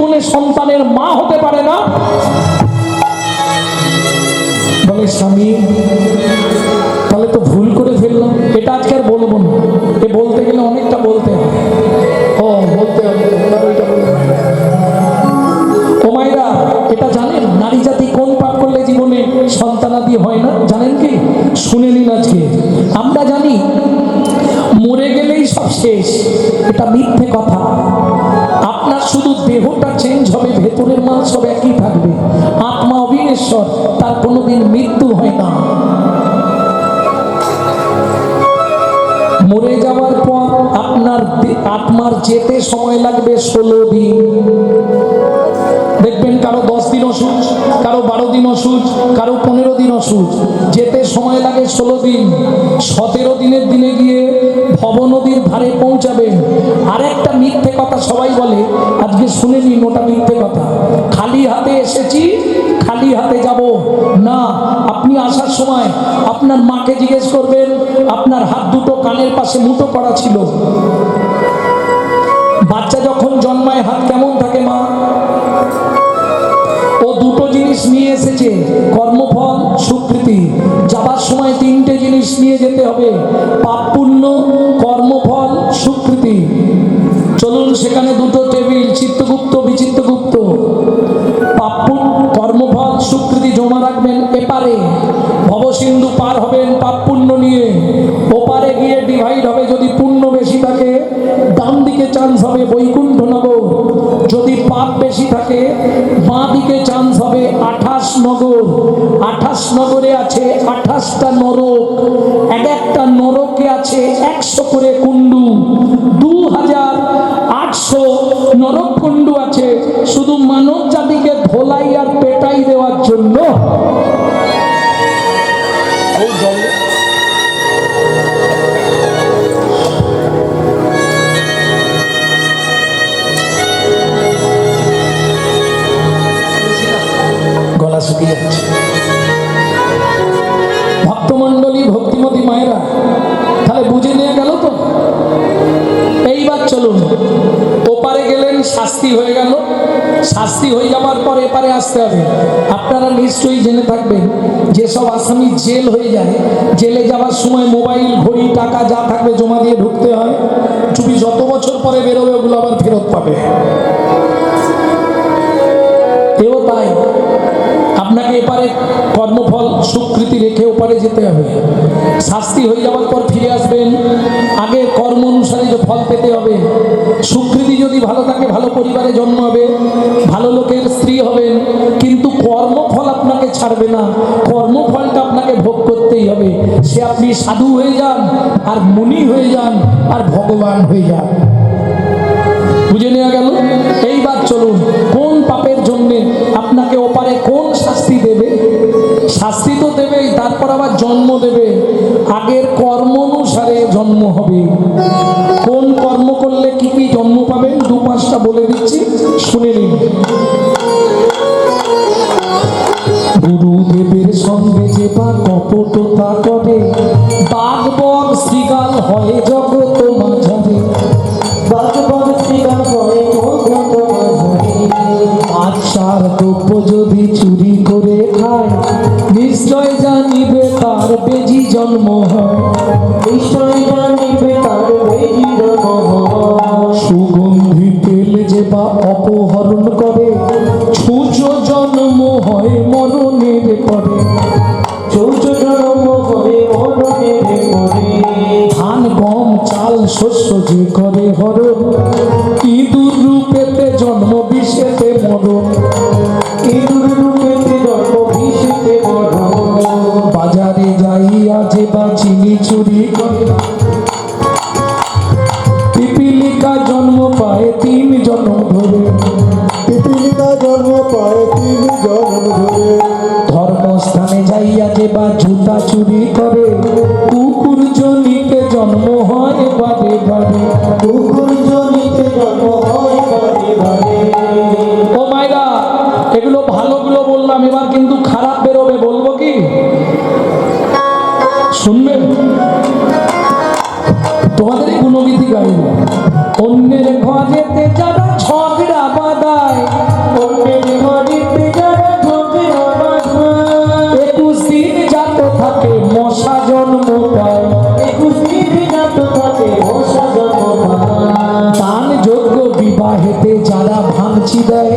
জীবনে সন্তানের মা হতে পারে না? বলে স্বামী তাহলে তো ভুল করে ফেললাম, এটা আজকে আর বলবো না, এ বলতে গেলে অনেকটা বলতে হয়। ও বলতে হবে, ও মায়েরা এটা জানেন নারী জাতি কোন পাপ করলে জীবনে সন্তানাদি হয় না? জানেন কি? শুনে নিন আজকে। আমরা জানি মরে গেলেই সব শেষ, এটা মিথ্যে কথা। আপনার শুধু দেহটা চেঞ্জ হবে, ভেতরের মাল সব একই থাকবে। আত্মা অবিনশ্বর, তার কোনোদিন মৃত্যু হয় না। মরে যাওয়ার পর আপনার আত্মার যেতে সময় লাগবে 16 দিন। দেখবেন কারো 10 দিন অসুখ, কারো 12 দিন অসুখ, কারো 15 দিন অসুখ, যেতে সময় লাগে 16 দিন। 17 দিনের দিনে গিয়ে ভব নদীর ধারে পৌঁছাবেন। আর একটা মিথ্যে কথা সবাই বলে, আজকে শুনে নিন, ওটা মিথ্যে কথা। খালি হাতে এসেছি, খালি হাতে যাব না। আপনি আসার সময় আপনার মাকে জিজ্ঞেস করবেন, আপনার হাত দুটো কানের পাশে মুঠো করা ছিল। বাচ্চা যখন জন্মায় হাত কেমন থাকে মা? ও দুটো জিনিস নিয়ে এসেছে, কর্মফল, স্বীকৃতি। যাবার সময় 3টে জিনিস নিয়ে যেতে হবে, পাপ পুণ্য, কর্মফল, স্বীকৃতি। চলুন সেখানে দুটো টেবিল, চিত্তগুপ্ত বিচিত্রগুপ্ত। পাপ কর্মফল স্বীকৃতি জমা রাখবেন এপারে, ভবসিন্ধু পার হবেন পাপ পুণ্য নিয়ে। ওপারে গিয়ে ডিভাইড হবে, যদি পুণ্য বেশি থাকে ডান দিকে চান্স হবে বৈকুণ্ঠ নগর, যদি পাপ বেশি থাকে বাঁ দিকে চান্স হবে 28 নগর। 28 নগরে আছে 28টা নরক, এক একটা নরকে আছে 100 করে কুণ্ডু। 2800 নরক কুণ্ডু আছে শুধু মানব জাতিকে ধোলাই আর পেটাই দেওয়ার জন্য। গলা শুকিয়ে যাচ্ছে। ভক্তমণ্ডলী, ভক্তিমতী মায়েরা, তাহলে বুঝে নিয়ে গেল তো। এইবার চলুন, ওপারে গেলেন, শাস্তি হয়ে গেল। শাস্তি হয়ে যাওয়ার পর এপারে আসতে হবে। আপনারা নিশ্চয়ই জেনে থাকবেন, যেসব আসামি জেল হয়ে যায়, জেলে যাওয়ার সময় মোবাইল, ঘড়ি, টাকা যা থাকবে জমা দিয়ে ঢুকতে হয়। চুপি যত বছর পরে বেরোবে ওগুলো আবার ফেরত পাবে। এও তাই, আপনাকে এপারে কর্মফল স্বীকৃতি রেখে ওপারে যেতে হবে। শাস্তি হয়ে যাওয়ার পর ফিরে আসবেন, আগে কর্ম অনুসারে যে ফল পেতে হবে। স্বীকৃতি যদি ভালো থাকে, ভালো পরিবারে জন্ম হবে, ভালো লোকের স্ত্রী হবেন, কিন্তু কর্মফল আপনাকে ছাড়বে না। কর্মফলটা আপনাকে ভোগ করতেই হবে। সে আপনি সাধু হয়ে যান, আর মুনি হয়ে যান, আর ভগবান হয়ে যান। বুঝে নেওয়া গেল। এইবার চলুন, কোন পাপের জন্যে আপনাকে ওপারে কোন শাস্তি দেবে? শাস্তি তো দেবেই, তারপর আবার জন্ম দেবে। আগের কর্ম অনুসারে জন্ম হবে। কোন কর্ম করলে কি কি জন্ম পাবেন 2-5টা বলে দিচ্ছি, শুনে নিন। গুরুদেবের সঙ্গে যে বা কপটতা করে, বাঘ বক শ্রীগাল হয় জগত মাঝারে। আচ্ছার দ্রব্য যদি চুরি করে খায়, নিশ্চয় জানিবে তার বেজি জন্ম হয়। নিশ্চয় জানিবে তার বেজি জন্ম হয়। সুগন্ধি তেল যে বা অপহরণ করে, ছুঁচো জন্ম হয় মরণের পরে। ছুঁচো জন্ম হয় মরণের পরে। ধান গম চাল শস্য যে করে হরণ, ইঁদুর রূপেতে জন্ম বিষেতে মরণ। ইঁদুর রূপেতে জন্ম বিষেতে মরণ। বাজারে যাইয়া যে বা চিনি চুরি করে, পিপিলিকা জন্ম পায় 3 জন্ম ধরে। পিপিলিকা জন্ম পায় 3 জন্ম ধরে। ধর্মস্থানে যাইয়া যে বা জুতা চুরি করে, কুকুর জনিতে জন্ম হয় বারে বারে। কুকুর জনিতে জন্ম হয় বারে বারে। ও মায়েরা, এগুলো ভালোগুলো বললাম, এবার কিন্তু খারাপ বেরোবে। বলবো কি? শুনবেন? তোমাদের গুণগীতি গাইব। অন্যের ঘরেতে যারা ঝগড়া বাঁধায়, বিবাহেতে যারা ভাঙচি দেয়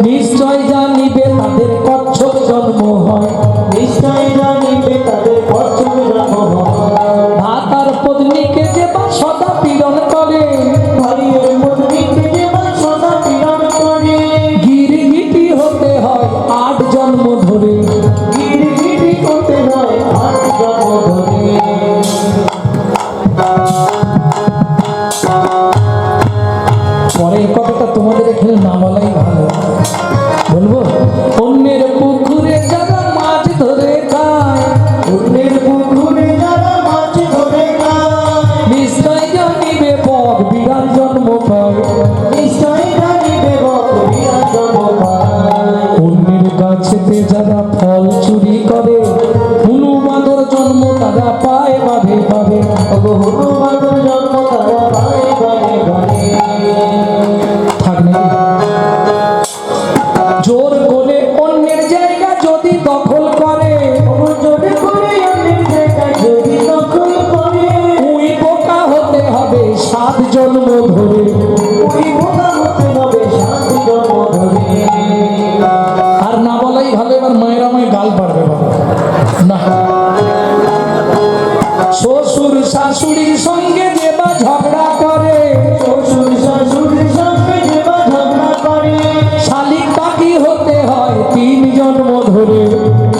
নিশ্চয় জানিবে তাদের কচ্ছপ জন্ম হয়, নিশ্চয় জানিবে তাদের কচ্ছপ জন্ম হয়। ভাতার পত্নীকে যে বা সদা পীড়ন করে, ভাইয়ের পত্নীকে যে বা সদা পীড়ন করে, গিরগিটি হতে হয় 8 জন্ম ধরে, গিরগিটি হতে হয় 8 জন্ম ধরে। পরের কথাটা তোমাদের এখানে না বলাই ভালো, বলবো? অন্যের পুকুরে যারা মাছ ধরে খায়, অন্যের পুকুরে যারা মাছ ধরে খায়, নিশ্চয় জানিবে বক বিড়াল জন্ম পায়, নিশ্চয় জানিবে বক বিড়াল জন্ম পায়। অন্যের গাছেতে যারা ফল চুরি করে হুনু বাঁদর জন্ম তারা পায় বাঁধে পাবে, হনুমানের জন্ম তারা পায় বারে বারে। থাক নাকি? জোর করে অন্যের জায়গা যদি দখল করে, জোরে করে অন্যের জায়গায় যদি দখল করে, ওই বোকা হতে হবে 7 জন্ম ধরে। ওই বোকা হতে হবে 7 জন্ম ধরে। আর না বলাই ভালো, এবার মায়ের আমায় গাল পারবে বাবা না। শ্বশুর শাশুড়ির সঙ্গে যে বা ঝগড়া করে, শ্বশুর শাশুড়ির সঙ্গে যে বা ঝগড়া করে, শালিক পাখি হতে হয় 3 জন্ম ধরে।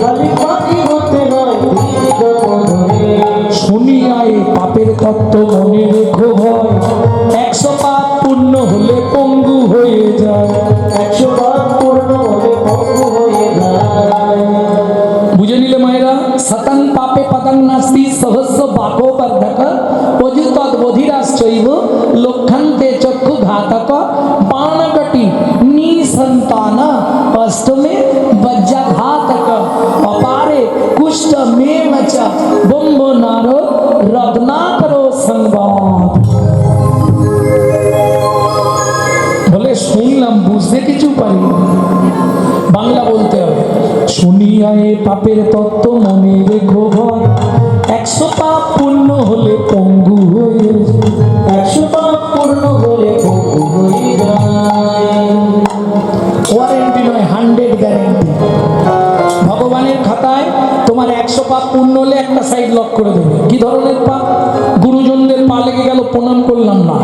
খালি পাখি হতে হয় 3 জন্ম ধরে। শুনিয়া এ পাপের তত্ত্ব মনে রেখো হয়, 100 পাপ পূর্ণ হলে পঙ্গু হয়ে যায়। 100 পাপ পূর্ণ হলে পঙ্গু হয়ে যায়। বুঝে নিলে মায়েরা? শতং পাপে পদং নাস্তি সহস্র বাকো বর্ধক অযুতদ বধিরাশ্চৈব লক্ষন্তে চক্ষু ঘাতক বাণকটি নিসন্তান অষ্টমে বজ্রঘাতক অপারে কুষ্ঠ মেম চ বম্ব নারো রত্নাকরো সংবাদ। বলে শুনলাম, বুঝতে কিছু পারি, বাংলা বলতে হবে। শুনিয়া এ পাপের তত্ত্ব মনে রেখো ভয়, 100 পাপ পূর্ণ হলে পঙ্গু হয়ে যায়। 100 পাপ পূর্ণ হলে পঙ্গু হয়ে যায়। ওয়ারেন্টি নয়, 100 গ্যারেন্টি। ভগবানের খাতায় তোমার 100 পাপ পূর্ণ হলে একটা সাইড লক করে দেবে। কি ধরনের পাপ? গুরুজনদের পা লেগে গেল, প্রণাম করলাম না।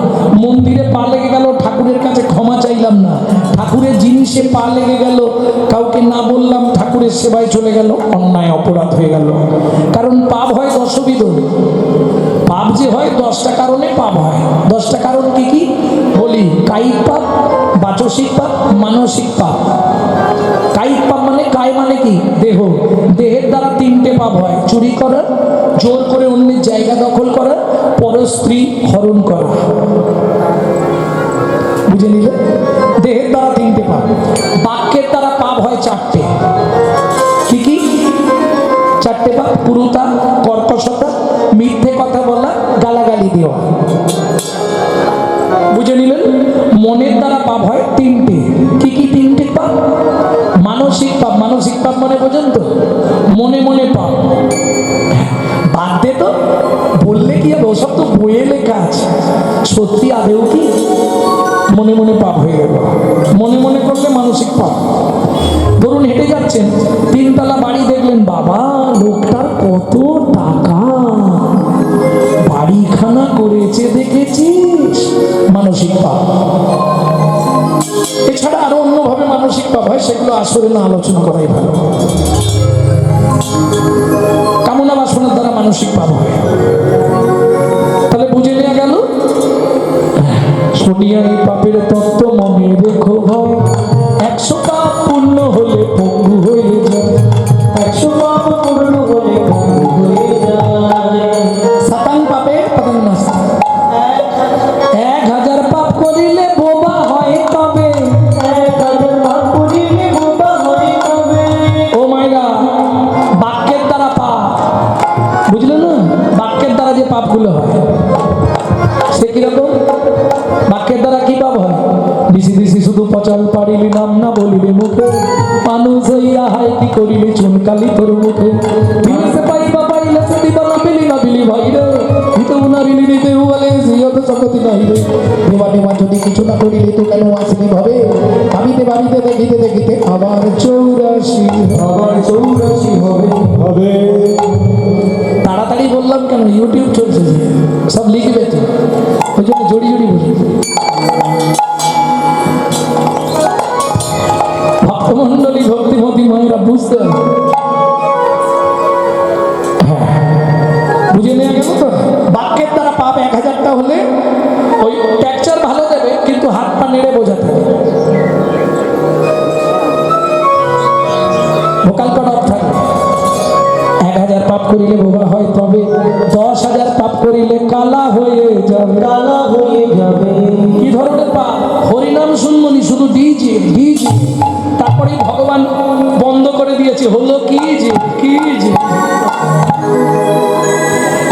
মন্দিরে পা লেগে গেল, ঠাকুরের কাছে ক্ষমা চাইলাম না। ঠাকুরের জিনিসে পা লেগে গেল, কাউকে না বললাম, ঠাকুরের সেবায় চলে গেল, অন্যায় অপরাধ হয়ে গেল। কারণ পাপ হয় 10বিধ। পাপ যে হয় 10টা কারণে পাপ হয়। 10টা কারণ কি কি বলি? কায়িক পাপ, বাচসিক পাপ, মানসিক পাপ। কায়িক পাপ মানে, কায় মানে কি? দেহ। দেহের দ্বারা 3টে পাপ হয়: চুরি করা, জোর করে অন্যের জায়গা দখল করা, পর স্ত্রী হরণ করা। বুঝে নিলে? দেহের দ্বারা 3টে পাপ। বাক্যের দ্বারা পাপ হয় 4টে। কি কি 4টে পাপ? পুরুতা, কর্কশতা, মিথ্যে কথা বলা, গালাগালি দেওয়া। বুঝে নিলেন? মনের দ্বারা পাপ হয় 3টে। কি কি 3টে পাপ? মানসিক পাপ। মানসিক পাপ মানে বোঝেন তো? মনে মনে পাপ। বাদ দে তো, বললে কি হবে? ওসব তো বইয়ে লেখা আছে। সত্যি আদেও কি? মনে মনে পাপ হয়ে গেল। মনে মনে করলে মানসিক পাপ। ধরুন হেঁটে যাচ্ছেন, 3 তলা বাড়ি দেখলেন, বাবা লোকটার কত টাকা, বাড়িখানা করেছে দেখেছিস? মানসিক পাপ। এছাড়া আরো অন্যভাবে মানসিক পাপ হয়, সেগুলো আসরে না আলোচনা করাই ভালো। কামনা বাসনার দ্বারা মানসিক পাপ হয়। তাহলে বুঝে নেওয়া গেল। শুনিয়া এই পাপের তত্ত্ব মনে রেখো ভয়, 100 পাপ পূর্ণ হলে পঙ্গু হয়ে যায়। 100 পাপ পূর্ণ হলে পঙ্গু হয়ে যায়। শতং পাপে পদং নাস্তি। 1000 পাপ করিলে বোবা হয় তবে। 1000 পাপ করিলে বোবা হয় তবে। ও মাইরা, বাক্যের দ্বারা পাপ, বুঝলে না? বাক্যের দ্বারা যে পাপগুলো হয় সে কিরকম? বাক্যের দ্বারা কি পাপ হয়? দিশি দিশি শুধু পচল পারিলি নাম না বলিলে মুখে, মানুষ হইয়া হাই কি করিলি চুনকালি তোর মুখে। দিলে সে পাইবা পাইলে সে দিবা না বিলি না বিলি ভাই রে, হিতেও না নারিলি দিতে বলে সিয়ত সকতি নাহিবে দেবা দেবা যদি কিছু না করিলে তো কেন আসিনি ভাবে ভাবিতে ভাবিতে দেখিতে দেখিতে আবার 84 হবে তাড়াতাড়ি বললাম কেন, ইউটিউব চলছে যে, সব লিখবে তো, ওই জন্য জড়ি জড়ি বলি। ভক্তমণ্ডলী ভক্তিমতী মায়েরা বুঝতে হবে। হ্যাঁ, বুঝে নেওয়া গেল তো। বাক্যের দ্বারা পাপ 1000টা হলে ওই ট্যাকচার ভালো দেবে, কিন্তু হাত পা নেড়ে বোঝাতে হবে। ভোকাল কট অফ থাকবে। 1000 পাপ করিলে বোবা হয়, তবে 10,000 পাপ করিলে কালা হয়ে যাবে। কি ধরনের পাপ? হরিনাম শুনবনি, শুধু ডিজে ডিজে। তারপরে ভগবান বন্ধ করে দিয়েছে, হলো কি যে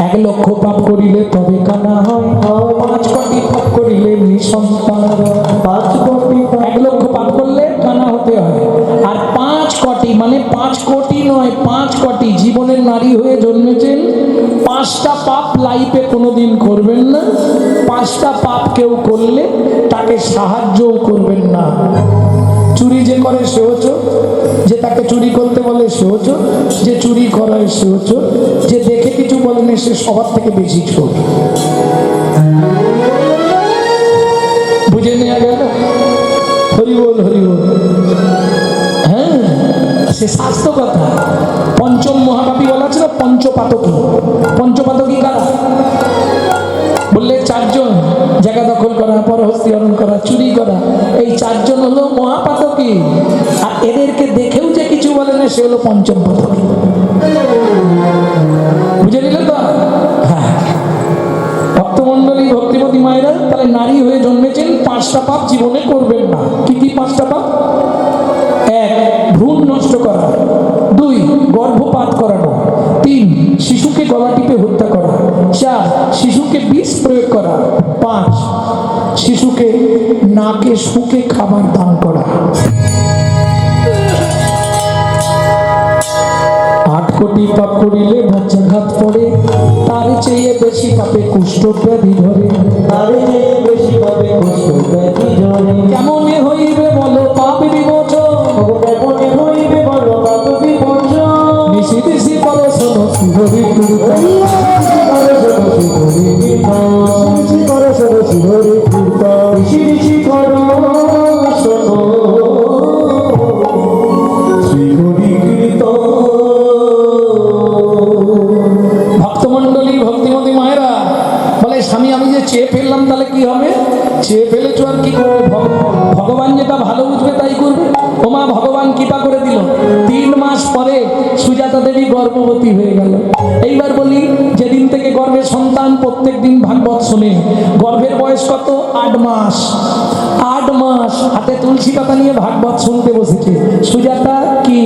1 লক্ষ পাপ করিলে তবে কানা হয়, 5 কোটি পাপ করিলে নিঃসন্তান। 1 লক্ষ পাপ করলে কানা হতে হয়, আর 5 কোটি মানে 5 কোটি নয়, 5 কোটি জীবনের নারী হয়ে জন্মেছেন। 5টা পাপ লাইফে কোনোদিন করবেন না। 5টা পাপ কেউ করলে তাকে সাহায্যও করবেন না। চুরি যে করে সেও চোর, যে তাকে চুরি করতে বলে সেও চোর, যে চুরি করায় সেও চোর, যে দেখে কিছু বলে না সে সবার থেকে বেশি চোর। বুঝে নেওয়া গেল? হরিবোল হরিবোল। হ্যাঁ, সে স্বাস্থ্য কথা। পঞ্চম মহাপাপী বলা আছে না, পঞ্চপাতকী। পঞ্চপাতকী কারা? বললে 4 জন। জায়গা দখল করা, পরহস্তি হরণ করা, চুরি করা, এই 4 জন হলো মহাপাতকী। আর এদেরকে দেখেও যে কিছু বলে না সে হলো পঞ্চম পাতকী। বুঝে নিলেন তো? হ্যাঁ, ভক্তমণ্ডলী ভক্তিমতী মায়েরা তাহলে নারী হয়ে জন্মেছেন, 5টা পাপ জীবনে করবেন না। কি কি 5টা পাপ? 1 ভ্রূণ নষ্ট করা, 2 গর্ভপাত করানো, 3 শিশুকে গলা টিপে হত্যা করা, 4 শিশুকে বিষ প্রয়োগ করা, 5 শিশুকে নাকে শুকে খাবার দান করা। 8 কোটি পাপ করিলে বাচ্চাঘাত পড়ে, তার চেয়ে বেশি পাপে কুষ্ঠব্যাধি ধরে। কেমনে হইবে বলো পাপ বিমোচন, নিশি দিশি করো শোনো শিহরি কীর্তন। ভক্তমণ্ডলী ভক্তিমতী মায়েরা বলে, স্বামী আমি যে চেয়ে ফেললাম তাহলে কি হবে? চেয়ে ফেলেছো আর কি করবে? ভগবান যেটা ভালো বুঝবে তাই করবে। ওমা ভগবান কৃপা করে দিল, 3 মাস পরে সুজাতা দেবী গর্ভবতী হয়ে গেল। এইবার বলি, যেদিন থেকে গর্ভে সন্তান, প্রত্যেক দিন ভাগবত শোনে। গর্ভের বয়স কত? 8 মাস। 8 মাস হাতে তুলসী পাতা নিয়ে ভাগবত শুনতে বসেছে। সুজাতা কি,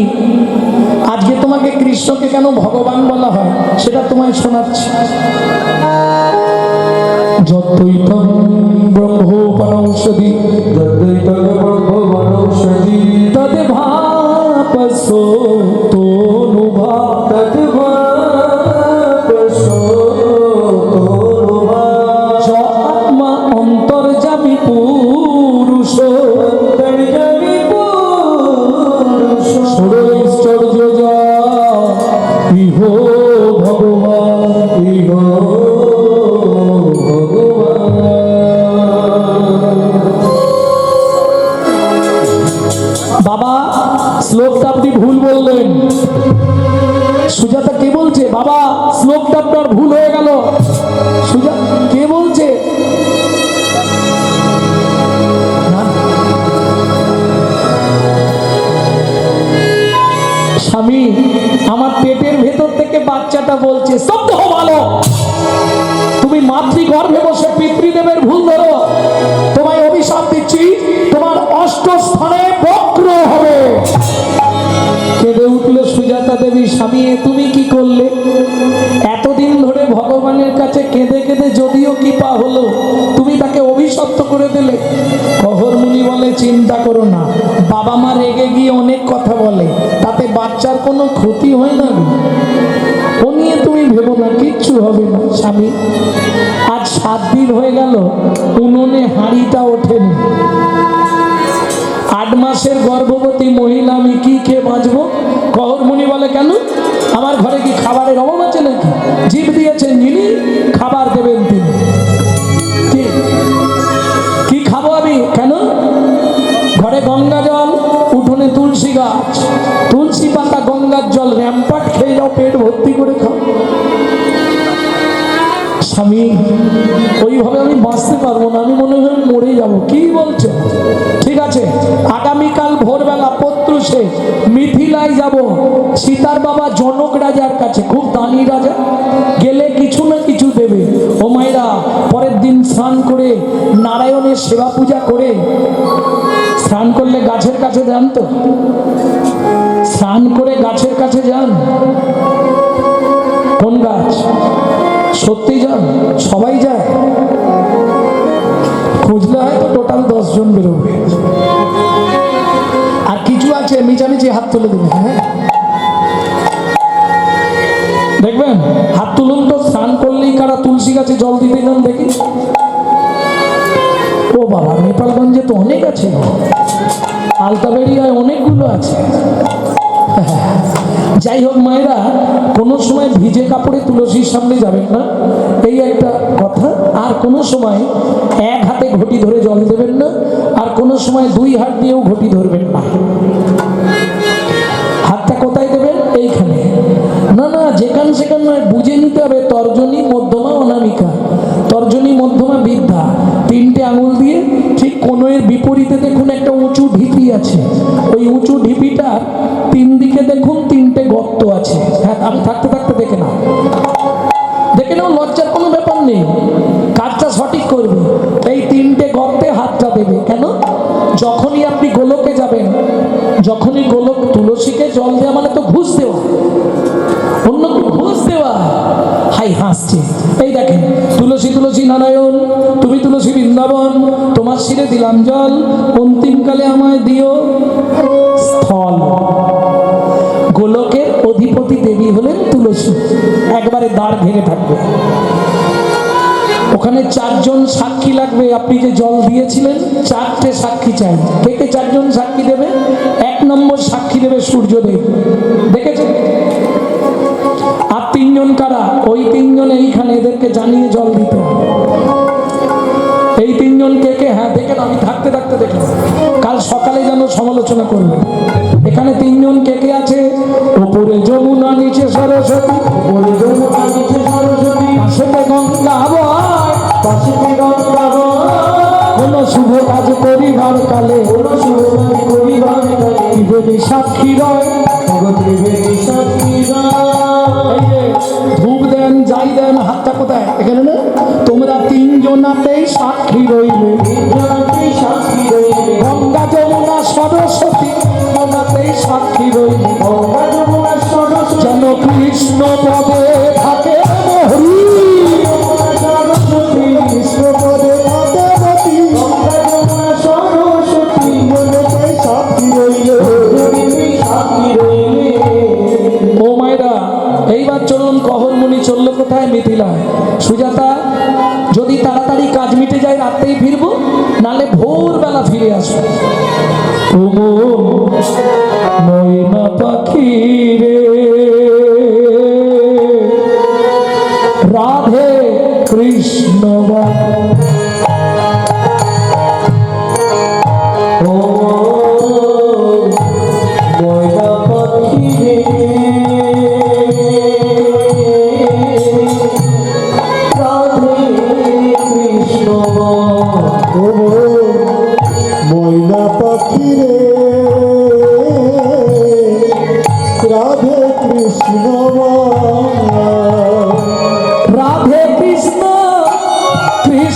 আজকে তোমাকে কৃষ্ণকে কেন ভগবান বলা হয় সেটা তোমায় শোনাচ্ছি। যদ্বৈতম ব্রহ্মোপনৌষধি তদ্ভাপসো তনুভাব য আত্মা অন্তর্যামী পুরুষ ষড়ৈশ্বর্য যা ইহ ভগবান ইহ বাবা। শ্লোকটা আপনি ভুল বললেন। সুজাতা কে বলছে? বাবা শ্লোকটা আপনার ভুল হয়ে গেল। সুজাতা কে বলছে? স্বামী, আমার পেটের ভেতর থেকে বাচ্চাটা বলছে শব্দ ভালো। তুমি মাতৃগর্ভে বসে পিতৃদেবের ভুল ধরো, তোমায় অভিশাপ দিচ্ছি, তোমার 8 স্থানে বক্র হবে। কেঁদে উঠল সুজাতা দেবী। স্বামী তুমি কি করলে? এতদিন ধরে ভগবানের কাছে কেঁদে কেঁদে যদিও কৃপা হলো, তুমি তাকে অভিশপ্ত করে দিলে। কহর মুনি বলে, চিন্তা করো না, বাবা মা রেগে গিয়ে অনেক কথা বলে, তাতে বাচ্চার কোনো ক্ষতি হয় না গো। ও নিয়ে তুমি ভেবো না, কিচ্ছু হবে না। স্বামী, আজ 7 দিন হয়ে গেল উনুনে হাঁড়িটা ওঠেনি। 8 মাসের গর্ভবতী মহিলা, আমি কি খেয়ে বাঁচবো? কহরমুনি বলে, কেন আমার ঘরে কি খাবারের অভাব আছে নাকি? জীব দিয়েছেন যিনি, খাবার দেবেন তিনি। কি খাবো আমি? কেন? ঘরে গঙ্গা জল, উঠোনে তুলসী গাছ, তুলসী পাতা, গঙ্গার জল, র্যাম্পাট খেয়ে যাও, পেট ভর্তি করে খাও। স্বামী, ওইভাবে আমি বাঁচতে পারবো না, আমি মনে হয় মরে যাব। কি বলছো? ঠিক আছে, আগামীকাল ভোরবেলা প্রত্যুষে মিথিলায় যাব, সীতার বাবা জনক রাজার কাছে, খুব দানি রাজা, গেলে কিছু না কিছু দেবে। ও মায়েরা, পরের দিন স্নান করে নারায়ণের সেবা পূজা করে, স্নান করলে গাছের কাছে যান তো? স্নান করে গাছের কাছে যান? কোন গাছ? সত্যি যান? সবাই যায়? খুঁজলে হয়তো টোটাল 10 জন বেরোবে। আর কিছু আছে মিচামিচি হাত তুলে দেবে। হ্যাঁ, দেখবেন, হাত তুলুন তো। স্নান করলেই কারা তুলসী গাছে জল দিতে যান দেখি? ও বাবা, নেপালগঞ্জে তো অনেক আছে, আলতাবেড়িয়ায় অনেকগুলো আছে। যাই হোক মায়েরা, কোনো সময় ভিজে কাপড়ে তুলসীর সামনে যাবেন না, এই একটা কথা। আর কোনো সময় এক হাতে ঘটি ধরে জল দেবেন না, আর কোনো সময় 2 হাত দিয়েও ঘটি ধরবেন না। হাতটা কোথায় দেবেন? এইখানে। না না, যেখান সেখান নয়, বুঝে নিতে হবে। তর্জনী, মধ্যমা, অনামিকা। তর্জনী, মধ্যমা, বৃদ্ধা, 3টে আঙুল দিয়ে ঠিক কোণের বিপরীতে দেখুন একটা উঁচু ঢিপি আছে। ওই উঁচু ঢিপিটার 3 দিকে দেখুন 3টে গর্ত আছে। হ্যাঁ, আমি থাকতে থাকতে দেখে নাও, দেখে নাও, লজ্জার কোনো ব্যাপার নেই, কাজটা সঠিক করবে। এই 3টে গর্তে হাতটা দেবে। কেন? যখনই আপনি গোলকে যাবেন, যখনই গোলক, তুলসীকে জল দেওয়া মানে তো ঘুষ দেওয়া, অন্যকে ঘুষ দেওয়া। হাই হাসছে, এই দেখেন, তুলসী তুলসী নারায়ণ, তুমি তুলসী বৃন্দাবন, তোমার শিরে দিলাম জল, অন্তিমকালে আমায় দিও স্থল। গোলকের অধিপতি দেবী হলেন তুলসী। একবারে দাঁড় ঘেরে থাকবে। ওখানে 4 জন সাক্ষী লাগবে। আপনি যে জল দিয়েছিলেন, 4টে সাক্ষী চাই। কে কে 4 জন সাক্ষী দেবে? 1 নম্বর সাক্ষী দেবে সূর্যদেব, দেখেছেন? আর 3 জন কারা? ওই 3 জন এইখানে, এদেরকে জানিয়ে জল দিতে হবে। এই 3 জন কে কে? হ্যাঁ, দেখেন, আমি থাকতে থাকতে দেখলাম, কাল সকালে যেন সমালোচনা করবে। এখানে 3 জন কে কে আছে? উপরে যমুনা, নিচে সরস্বতী, উপরে যমুনা, নিচে সরস্বতী, পাশেতে গঙ্গা বয়, পাশেতে গঙ্গা বয়। কোন শুভ কাজ করিবার কালে, কোন শুভ কাজ করিবার কালে, ত্রিবেদী সাক্ষী রয়, ত্রিবেদী সাক্ষী রয়। এই যে ধূপ দেন, যাই দেন, হাতটা কোথায়? এখানে না? তোমরা 3 জনাতেই সাক্ষী রইলে, 3 জনাতেই সাক্ষী রইলে। গঙ্গা যমুনা সরস্বতী, জনাতেই সাক্ষী রইলে। গঙ্গা যমুনা সরস্বতী, যেন কৃষ্ণ পদে থাকে মোহরি, সরস্বতী কৃষ্ণ পদে থাকে মতি। গঙ্গা যমুনা সরস্বতী, জনাতেই সাক্ষী রইলে, জনাতেই সাক্ষী রইলে। ও মায়েরা, এইবার চলুন, কহরমুনি চললো কোথায়? মিথিলায়। সুজাতা, যদি তাড়াতাড়ি কাজ মিটে যায় রাতেই ফিরবো, নালে ভোরবেলা ফিরে আসবো। ময়না পাখি রে, রাধে কৃষ্ণ ময়না পাখি রে, ময়না পাখি রে, রাধে কৃষ্ণ, রাধে কৃষ্ণ, কৃষ্ণ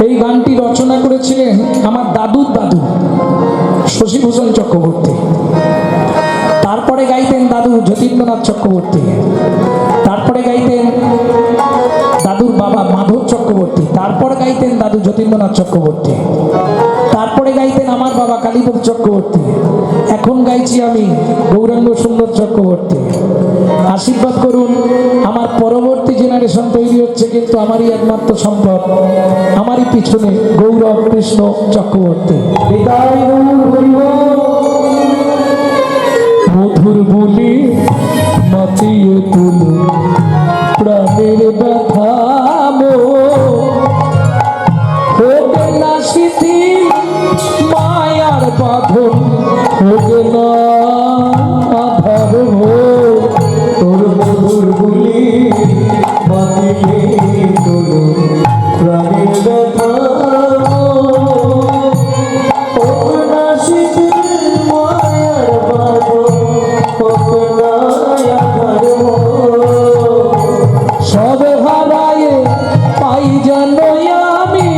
এই গানটি রচনা করেছিলেন আমার দাদুর দাদু শশীভূষণ চক্রবর্তী। তারপরে গাইতেন দাদু যতীন্দ্রনাথ চক্রবর্তী, তারপরে গাইতেন দাদুর বাবা মাধব চক্রবর্তী, তারপরে গাইতেন দাদু যতীন্দ্রনাথ চক্রবর্তী, তারপরে গাইতেন আমার বাবা কালীপদ চক্রবর্তী, এখন গাইছি আমি গৌরাঙ্গ সুন্দর চক্রবর্তী। আশীর্বাদ করুন, আমার পরবর্তী জেনারেশন তৈরি হচ্ছে, কিন্তু আমারই একমাত্র সম্পদ, আমারই পিছনে গৌরব কৃষ্ণ চক্রবর্তী। বিদায় নূর হরিব মধুর বলি মাতিয়ে তুলো প্রাণের ব্যথা হোক না শিথিল মায়ার বাঁধন, হোক না আধার তোর মধুর বলি মাতিয়ে তোলো প্রাণের ব্যথা ওনা শীতল মায়ার বাঁধন ওনা আধার সব হারায়ে পাই যেন আমি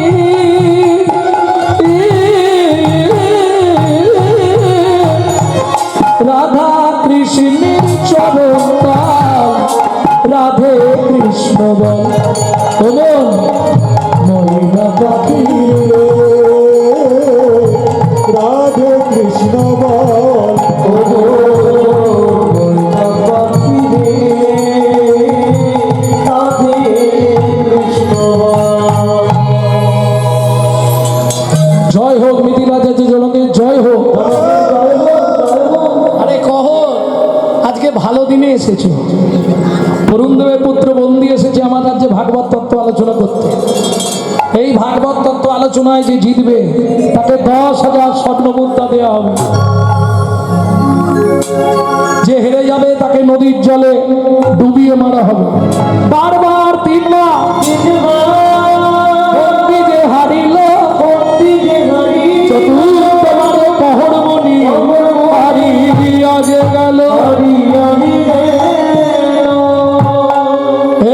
রাধা কৃষ্ণের চরণ তাল, রাধে কৃষ্ণ বল বলুন ময়না পাখি রাধে কৃষ্ণ বল জয় হোক মিথিলা যে জনকে জয় হোক। আরে কহ আজকে ভালো দিনে এসেছো, বরুণদেবের পুত্র বন্দী এসেছে আমার রাজ্যে ভাগবত তত্ত্ব আলোচনা করতে। এই ভাগবত তত্ত্ব আলোচনায় যে জিতবে তাকে 10,000 স্বর্ণ মুদ্রা দেওয়া হবে, যে হেরে যাবে তাকে নদীর জলে ডুবিয়ে মারা হবে। বারবার 3 বার বন্দী যে হারিল চতুর্থবারে কহরমণি হারিয়া যে গেল।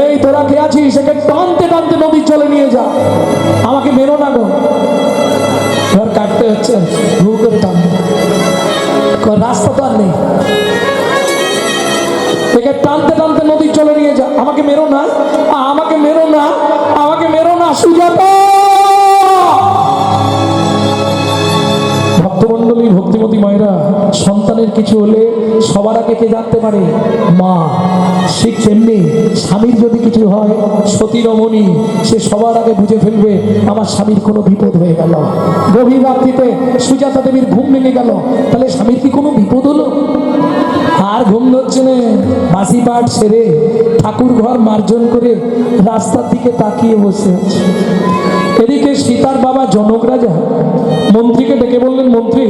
এই তোরা কে আছিস, একে টানতে টানতে নদীর জলে নিয়ে যা, আমাকে মেরো না গো। এবার কাটতে হচ্ছে ভু করে টানতে, রাস্তা তো আর নেই, একে টানতে টানতে নদীর জলে নিয়ে যা, আমাকে মেরো না, আমাকে মেরো না, আমাকে মেরো না সুজাতা। ভক্তমণ্ডলী ভক্তিমতী মায়েরা, সন্তানের কিছু হলে সবার আগে কে জানতে পারে? মা। ঠিক তেমনি স্বামীর যদি কিছু হয়, সতী রমণী সে সবার আগে বুঝে ফেলবে আমার স্বামীর কোনো বিপদ হয়ে গেল। গভীর রাত্রিতে সুজাতা দেবীর ঘুম ভেঙে গেল, তাহলে স্বামীর কি কোনো বিপদ হলো? আর ঘুম ধরছে না, বাসি পাঠ সেরে ঠাকুর ঘর মার্জন করে রাস্তার দিকে তাকিয়ে বসে আছে। এদিকে সীতার বাবা জনক রাজা মন্ত্রীকে ডেকে বললেন, মন্ত্রী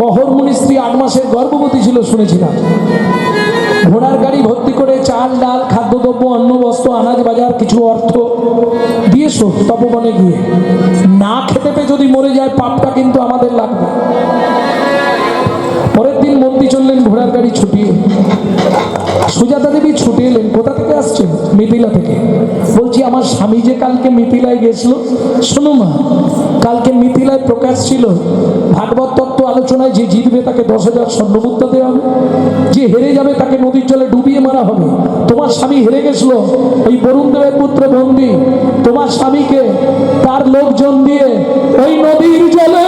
কহরমণি স্ত্রী 8 মাসের গর্ভবতী ছিল শুনেছিলাম, ঘোড়ার গাড়ি ভর্তি করে চাল ডাল খাদ্যদ্রব্য অন্ন বস্ত্র আনাজ বাজার কিছু অর্থ দিয়েছো তপবনে গিয়ে, না খেতে পেয়ে যদি মরে যায় পাপটা কিন্তু আমাদের লাগবে। পরের দিন মন্ত্রী চললেন ঘোড়ার গাড়ি ছুটিয়ে, সুজাতা দেবী ছুটে এলেন। কোথা থেকে আসছেন? মিথিলা থেকে। বলছি আমার স্বামী যে কালকে মিথিলায় গেছিল, শোনো মা, কালকে মিথিলায় প্রকাশ ছিল ভাগবত তত্ত্ব আলোচনায়, যে জিতবে তাকে 10,000 স্বর্ণ মুদ্রা দেওয়া হবে, যে হেরে যাবে তাকে নদীর জলে ডুবিয়ে মারা হবে। তোমার স্বামী হেরে গেছিল, ওই বরুণদেবের পুত্র বন্দী, তোমার স্বামীকে তার লোকজন দিয়ে ওই নদীর জলে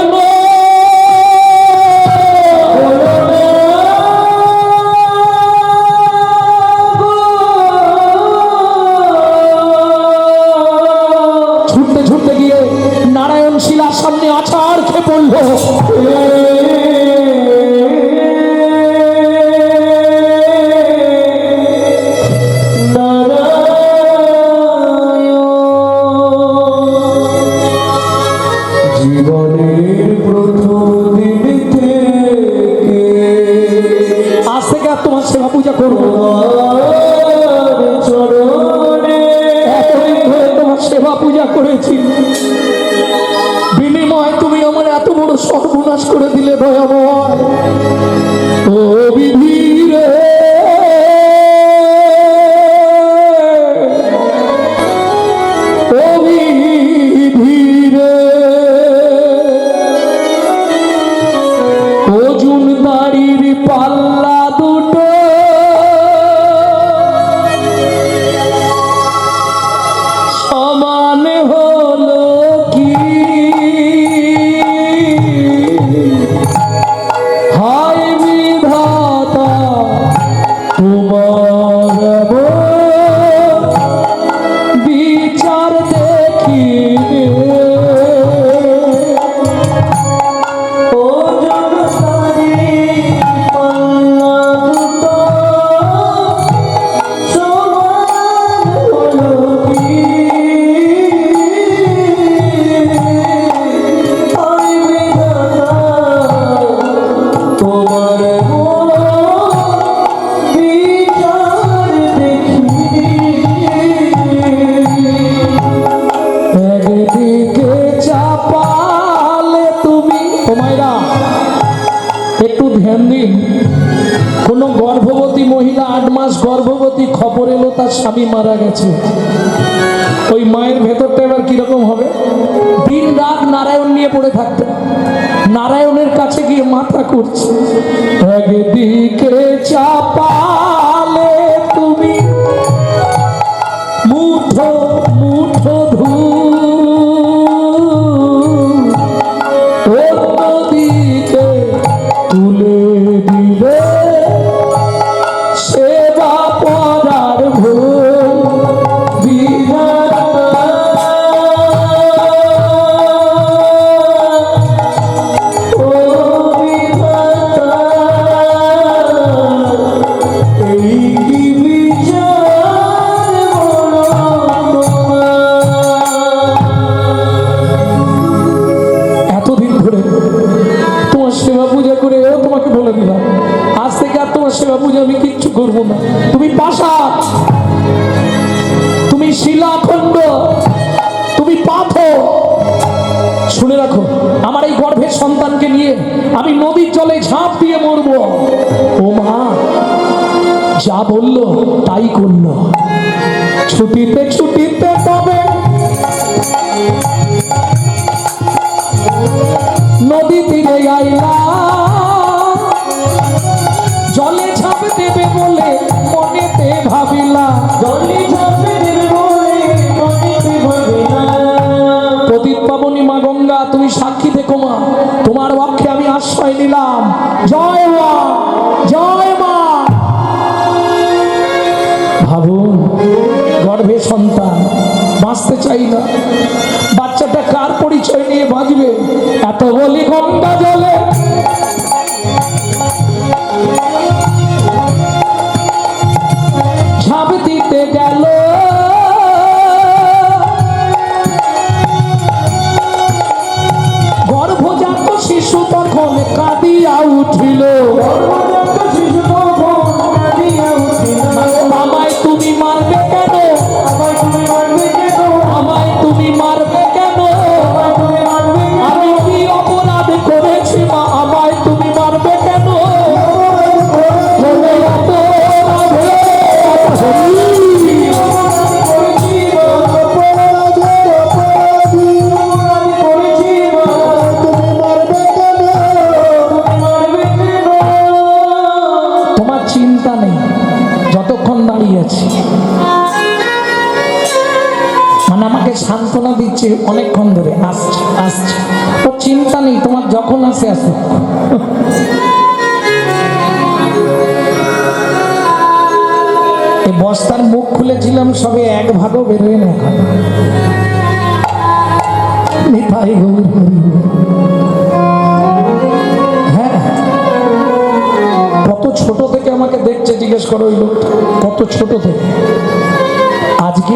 সামনে আছাড় খেয়ে পড়ল। জীবনের প্রথম দিন থেকে আজ থেকে আর তোমার সেবা পূজা করবো, চরণে এতদিন ধরে তোমার সেবা পূজা করেছি, বিনিময় তুমি আমার এত বড় সর্বনাশ করে দিলে দয়াময়। ও বিধি রে, ও বিধি একদিন কোনো গর্ভবতী মহিলা 8 মাস গর্ভবতী, খবর এলো তার স্বামী মারা গেছে। ওই মায়ের ভেতরটা এবার কিরকম হবে? দিন রাত নারায়ণ নিয়ে পড়ে থাকতে, নারায়ণের কাছে গিয়ে মাথা করছে, একদিকে চাপালে তুমি মুঠো মুঠো ধূল, অন্যদিকে তুলে দিলে সেবা পরার ভুল। এতদিন ধরে তোমার সেবা পূজা করে তোমাকে বলে দিলাম, আজ থেকে আর তোমার সেবা পূজা আমি কিচ্ছু করবো না। তুমি পাষাণ, তুমি শিলাখণ্ড, তুমি পাথর। শুনে রাখো, আমার এই গর্ভের সন্তানকে নিয়ে আমি নদীর জলে ঝাঁপ দিয়ে মরবো। ও মা যা বললো তাই করলো। ছুটিতে ছুটিতে তবে নদী তীরে আইলা, জলে ঝাঁপ দেবে বলে মনেতে ভাবিলা, জলে ঝাঁপ দেবে বলে মনেতে ভাবিলা। পতিত পাবনী মা গঙ্গা, তুমি সাক্ষী থেকো মা, তোমার পক্ষে আমি আশ্রয় নিলাম। জয় মা, জয় মা। ভাবুন, গর্ভে সন্তান, বাঁচতে চাই না, বাচ্চাটা কার পরিচয় নিয়ে বাঁচবে? এত বলি গঙ্গা জলে ঝাঁপ দিতে গেল, গর্ভজাত শিশু তখন কাঁদিয়া উঠিল, আমায় তুমি মারবে কেন? আমায় তুমি মারবে কেন? আমি কি অপরাধ করেছি মা? আমায় তুমি মারবে কেন? তোমার চিন্তা নেই যতক্ষণ দাঁড়িয়ে আছি, মানে আমাকে সান্ত্বনা দিচ্ছে অনেকক্ষণ ধরে, আসছে আসছে, তো চিন্তা নেই, তোমার যখন আসে আসুক। এই বস্তার মুখ খুলেছিলাম সবে 1 ভাগও বেরোয় না এখন। নিতাই গৌর হরি বল। হ্যাঁ, কত ছোট থেকে আমাকে দেখছে, জিজ্ঞেস করো ওই লোকটা কত ছোট থেকে। আজকে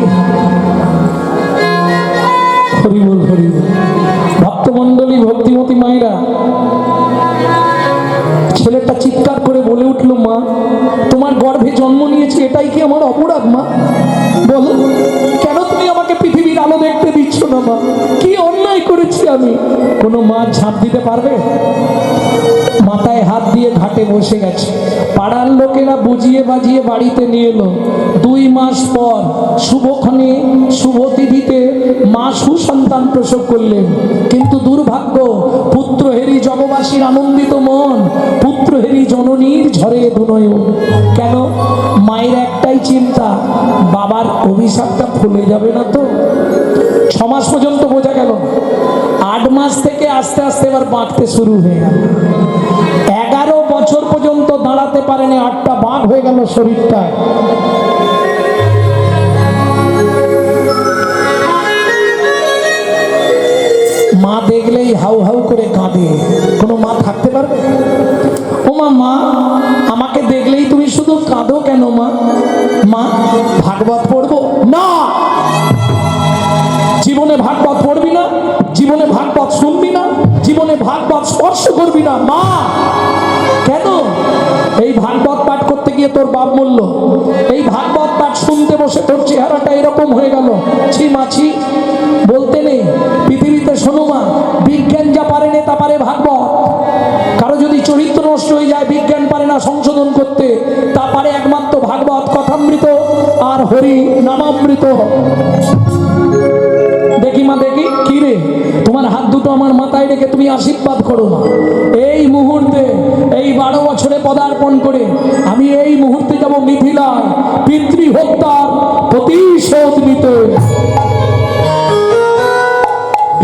হরি বল হরি বল। ভক্তমণ্ডলী, ভক্তিমতী মায়েরা, ছেলেটা চিৎকার করে বলে উঠলো, মা তোমার গর্ভে জন্ম নিয়েছি, এটাই কি আমার অপরাধ মা? বলো কেন তুমি আমাকে পৃথিবীর আলো দেখতে দিচ্ছ না মা? কি অন্যায় করেছি আমি? কোনো মা ঝাঁপ দিতে পারবে? মাথায় হাত দিয়ে ঘাটে বসে গেছে। পাড়ার লোকেরা বুঝিয়ে বাজিয়ে বাড়িতে নিয়ে এলো। 2 মাস পর শুভক্ষণে শুভ তিথিতে মা সুসন্তান প্রসব করলেন। কিন্তু দুর্ভাগ্য, পুত্রহেরি জগবাসীর আনন্দিত মন, পুত্রহেরি জননীর ঝরে দুনয়ন। কেন? মায়ের একটাই চিন্তা, বাবার অভিশাপটা খুলে যাবে না তো। 6 মাস পর্যন্ত বোঝা গেল, 8 মাস থেকে আস্তে আস্তে এবার বাঁকতে শুরু হয়ে গেল। 11 বছর পর্যন্ত দাঁড়াতে পারেনি, 8টা বাঁক হয়ে গেল শরীরটায়। মা দেখলেই হাউ হাউ করে কাঁদে। কোনো মা থাকতে পারবে? ও মা, মা আমাকে দেখলেই তুমি শুধু কাঁদো কেন মা? মা ভাগবত পড়বো না, জীবনে ভাগবত পড়বি না, জীবনে ভাগবত শুনবি না, জীবনে ভাগবত স্পর্শ করবি না। মা কেন? এই ভাগবত পাঠ করতে গিয়ে তোর বাপ মরল, এই ভাগবত পাঠ শুনতে বসে তোর চেহারাটা এরকম হয়ে গেল। ছি মাছি বলতে নেই পৃথিবীতে। শোনো মা, বিজ্ঞান যা পারে না তা পারে ভাগবত। কারো যদি চরিত্র নষ্ট হয়ে যায়, বিজ্ঞান আস্বাদন করতে, তা পারে একমাত্র ভাগবত কথামৃত আর হরি নামামৃত। দেখি মা দেখি, কি রে, তোমার হাত দুটো আমার মাথায় রেখে তুমি আশীর্বাদ করো না। এই মুহূর্তে, এই 12 বছরে পদার্পণ করে আমি এই মুহূর্তে যাব মিথিলায় পিতৃ হত্যার প্রতিশোধ নিতে।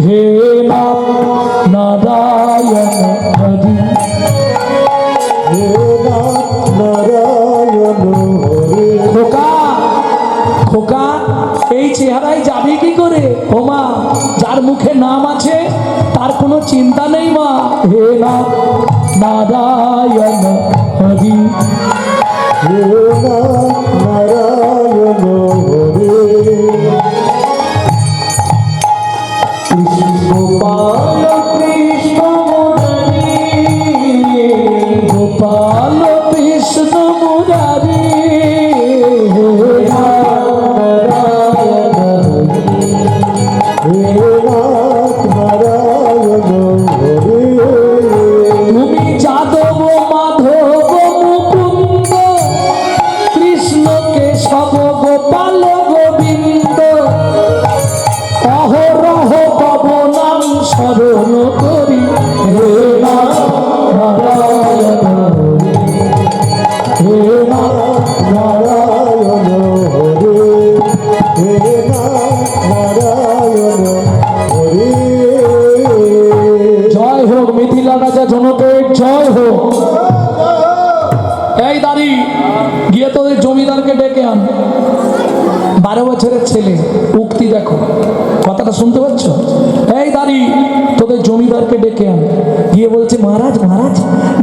হে নারায়ণ হরি, হে নারায়ণ হরে। খোকা খোকা, এই চেহারায় যাবে কি করে? ও মা, যার মুখে নাম আছে তার কোনো চিন্তা নেই মা। হে নারায়ণ হরি, হে নারায়ণ হরে। গোপাল কৃষ্ণ মুরারি, গোপাল কৃষ্ণ মুরারি, হে নারায়ণ হরে। তুমি যাদব মাধব মুকুন্দ, কৃষ্ণ কেশব গোপাল গোবিন্দ, অহরহ পব নাম স্মরণ করি। হে নারায়ণ হরি, হে নারায়ণ হরে। হে নারায়ণ হরে। জয় হোক মিথিলা রাজা জনকের জয় হোক। এই দাঁড়ি, গিয়ে তোদের জমিদারকে ডেকে আন। 12 বছরের ছেলে, উক্তি দেখো, কথাটা শুনতে পাচ্ছ? এই দাঁড়ি, তোদের জমিদারকে ডেকে আন। গিয়ে বলছে, মহারাজ মহারাজ,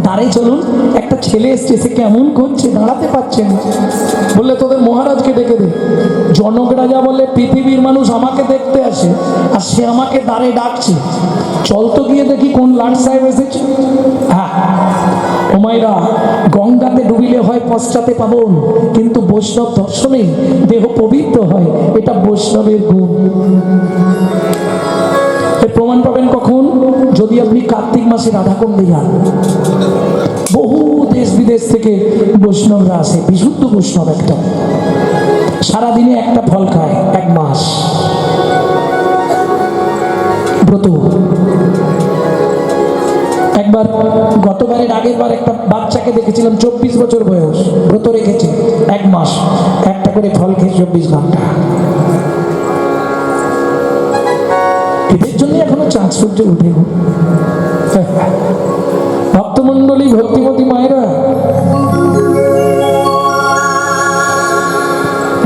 দাঁড়ে চলুন, একটা ছেলে এসছে, সে কেমন করছে, দাঁড়াতে পারছে না। বললে তোদের মহারাজকে ডেকে দে। জনক রাজা বলে, পৃথিবীর মানুষ আমাকে দেখতে আসে আর সে আমাকে দাঁড়ে ডাকছে, চল তো গিয়ে দেখি কোন লাট সাহেব এসেছে। হ্যাঁ, ওমাইরা, গঙ্গাতে ডুবিলে হয় পশ্চাতে পাবন, কিন্তু বৈষ্ণব দর্শনে দেহ পবিত্র হয়, এটা বৈষ্ণবের গুণ। এর প্রমাণ পাবেন কখন? যদি আপনি কার্তিক মাসে রাধাকুণ্ডে যান। বহু দেশ বিদেশ থেকে বৈষ্ণবরা আসে, বিশুদ্ধ বৈষ্ণব একটা, সারাদিনে একটা ফল খায়, 1 মাস ব্রত। একবার গতবারের আগের বার একটা বাচ্চাকে দেখেছিলাম, 24 বছর বয়স, ব্রত রেখেছে 1 মাস, একটা করে ফল খেয়ে 24 ঘন্টা। এদের জন্য এখনো চাঁদ সূর্য উঠে গো। ভক্তমন্ডলী, ভক্তিমতী মায়েরা,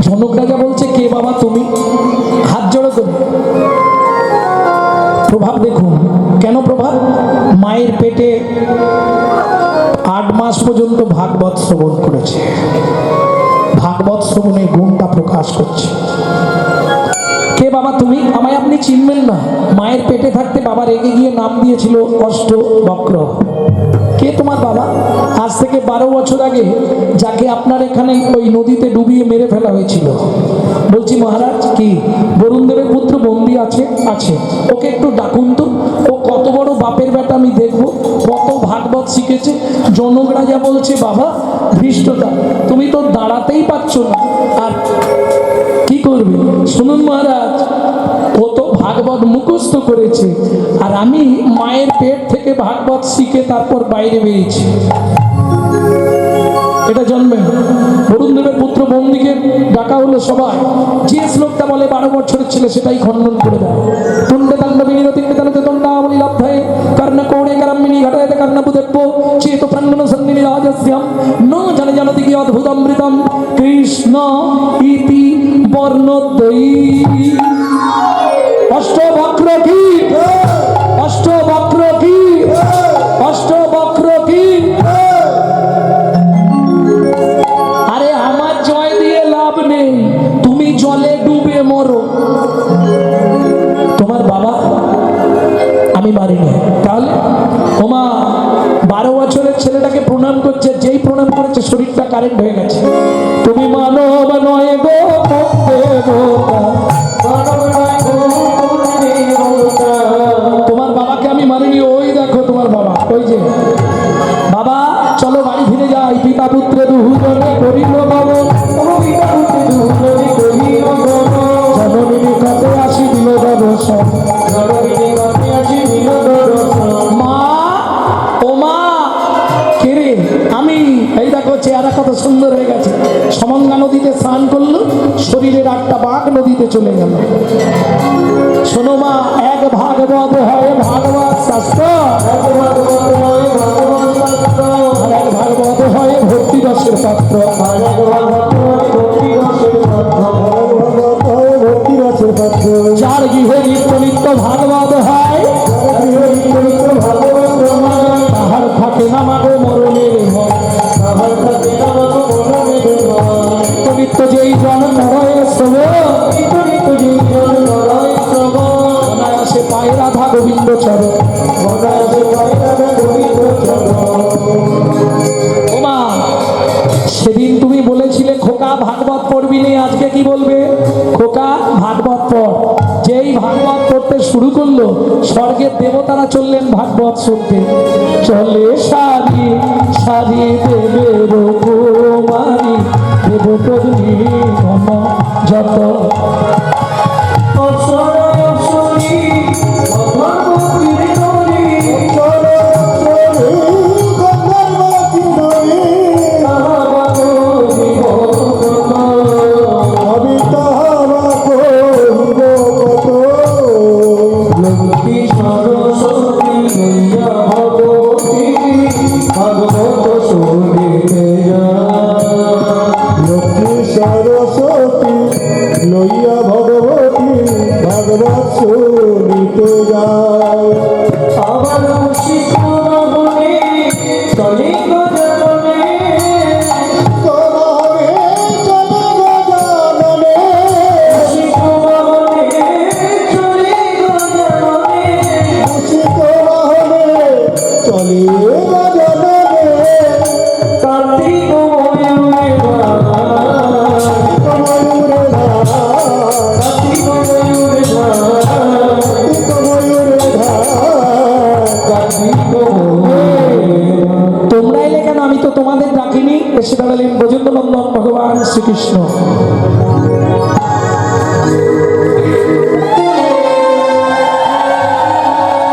জনক রাজা বলছে, কে বাবা তুমি? হাত জোড়ো করে। প্রভাব দেখুন, কেন প্রভাব? মায়ের পেটে 8 মাস পর্যন্ত ভাগবত শ্রবণ করেছে, ভাগবত শ্রবণের গুণটা প্রকাশ করছে। কে বাবা তুমি? আমায় আপনি চিনবেন না। মায়ের পেটে থাকতে বাবা রেগে গিয়ে নাম দিয়েছিল অষ্টবক্র। কে তোমার বাবা? আজ থেকে 12 বছর আগে যাকে আপনার এখানে ওই নদীতে ডুবিয়ে মেরে ফেলা হয়েছিল। বলছি মহারাজ, কি বরুণ দেবের পুত্র বন্দি আছে? আছে। ওকে একটু ডাকুন তো, ও কত বড় বাপের বেটা আমি দেখবো, কত ভাগবত শিখেছে। জনক রাজা বলছে, বাবা ধৃষ্টতা, তুমি তো দাঁড়াতেই পারছো না, আর কি করবে? শুনুন মহারাজ, ও তো ভাগবত মুখস্থ করেছে, আর আমি মায়ের পেট থেকে ভাগবত শিখে তারপর বাইরে বেরিয়েছি। এটা জানবেন। বরুণ দেবের পুত্র বন্দিকে ডাকা হলো সবাই, যে শ্লোকটা বলে 12 বছরের ছেলে সেটাই খণ্ডন করে দেয়। তুণ্ডে তাণ্ডবিনী রতিণ্ডে তানতে তণ্ডাবলী লাভধায়ে কর্ণকোণে করম্মিনী ঘটায়তে কর্ণবুদেব্য চেত প্রাঙ্গণ সন্নিনি রাজস্যাম ন জানে জানতি কি অদ্ভুতমৃতম কৃষ্ণ ইতি বর্ণদ্বয়ী। অষ্টবক্র কি? অষ্টবক্র কি? অষ্টবক্র কি? আরে আমার জয় দিয়ে লাভ নেই, তুমি জলে ডুবে মরো। তোমার বাবা আমি মারিনি, তাহলে ওমা 12 বছরের ছেলেটাকে প্রণাম করছে, যেই প্রণাম করেছে শরীরটা কারেন্ট হয়ে গেছে। তুমি মানব নয় গো দেবতা, তোমার বাবাকে আমি মারিনি। ওই দেখো তোমার বাবা, ওই যে বাবা, চলো বাড়ি ফিরে যাই, পিতা পুত্র সুন্দর হয়ে গেছে। সমঙ্গা নদীতে স্নান করলো, শরীরের একটা বাঘ নদীতে চলে গেল। শোনো মা, এক ভাগবত হয় ভাগবত শাস্ত্র, আর এক ভাগবত হয় ভক্তি রসের পাত্র। যার গৃহে নিত্য নিত্য ভাগবত হয়, তাহার থাকে না মাগো মরণের ভয়। নিত্য নিত্য যেই জন নরয়ে অনায়াসে পায় রাধা গোবিন্দ চরণ। ওমা, সেদিন তুমি বলেছিলে খোকা ভাগবত পড়বি নি, আজকে কি বলবে? খোকা ভাগবত পড়। যেই ভাগবত পড়তে শুরু করলো, স্বর্গের দেবতারা চললেন ভাগবত শুনতে। চলে সারি সারি দেবের কুমারী, দেব পত্নী মম যত। লইয়া ভগবতী ভাগবত শুনিতে যায়। আবার শিখনে চলে গজনে, তোমারে চলে গজাননে, শিখনে চলে গজনে, মুসিক বাহনে চলে গজাননে। কার্তিক ময়ূরে ময়ূরে ধার, কার্তিক ময়ূরে ময়ূরে ধার, কার্তিক তোমরা এলে কেন? আমি তো তোমাদের ডাকিনি। এসে দাঁড়ালেন ব্রজেন্দ্র নন্দন ভগবান শ্রীকৃষ্ণ।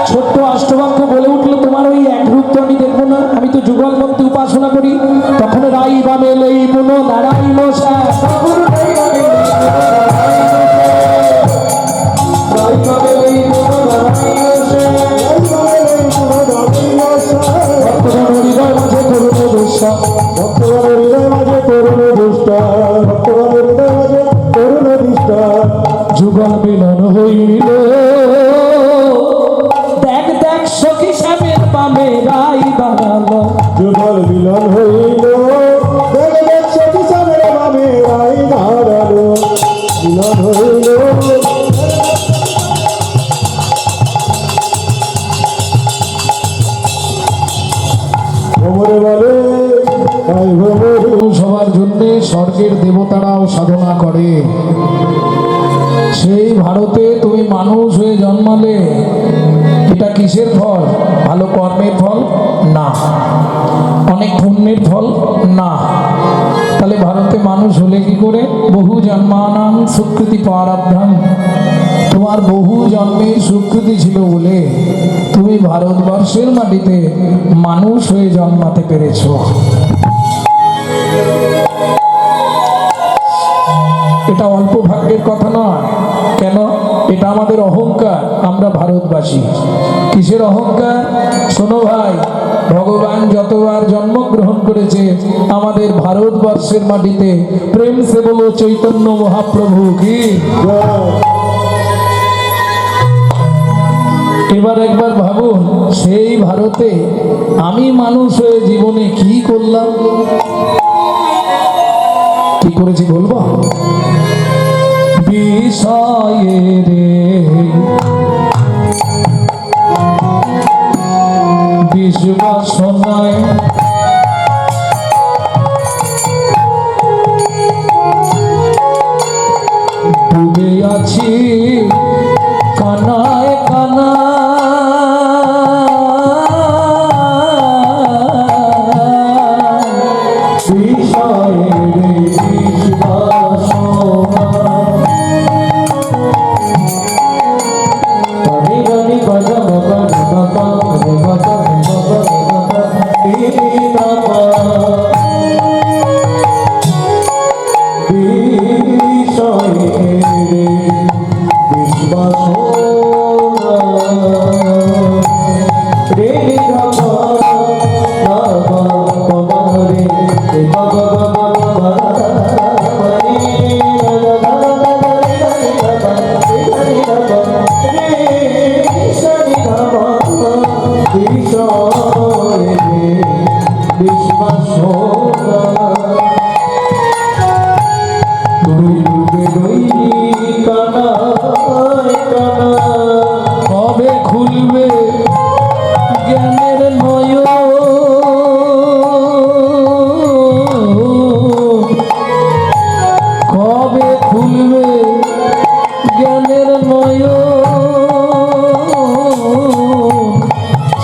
ছোট্ট অষ্টবাক্য বলে উঠলো, তোমার ওই এক রূপ তো আমি দেখবো না, আমি তো যুগল মন্ত্রে উপাসনা করি। তখন রাই বা মেলেই পুনো নারাই মশা, ভক্তগণ হৃদয় মাঝে করুণ দৃশ্য। ভক্তগণের হৃদয় মাঝে করুণ দৃষ্টা, ভক্তগণের হৃদয় মাঝে করুণ দৃষ্টা। যুগল মিলন হইল, দেখ দেখ সখী সামের পামে রাই বানালো। যুগল মিলন হইল, দেখ দেখ সখী সামের বামে রাই দাঁড়ালো। মিলন হইল, ভ্রমরে বলে তাই ভ্রমরে। সবার জন্যে স্বর্গের দেবতারাও সাধনা করে। সেই ভারতে তুমি মানুষ হয়ে জন্মালে, এটা কিসের ফল? ভালো কর্মের ফল না, অনেক পুণ্যের ফল না। তাহলে ভারতে মানুষ হলে কি করে? বহু জন্মানাং সুকৃতি প্রারব্ধম। তোমার বহু জন্মের সুকৃতি ছিল বলে তুমি ভারতবর্ষের মাটিতে মানুষ হয়ে জন্মাতে পেরেছো। এটা অল্প ভাগ্যের কথা নয়। কেন? এটা আমাদের অহংকার। আমরা ভারতবাসী। কিসের অহংকার? শোনো ভাই, ভগবান যতবার জন্মগ্রহণ করেছে আমাদের ভারতবর্ষের মাটিতে, প্রেম সে বলো চৈতন্য মহাপ্রভু কি। এবার একবার ভাবুন, সেই ভারতে আমি মানুষ হয়ে জীবনে কি করলাম? কি করেছি বলবো? বিষয়ে রে বিশ্ববাসনায় ডুবে আছি কানায় কানা। খুলবে জ্ঞানের নয়ন, কবে খুলবে জ্ঞানের নয়ন,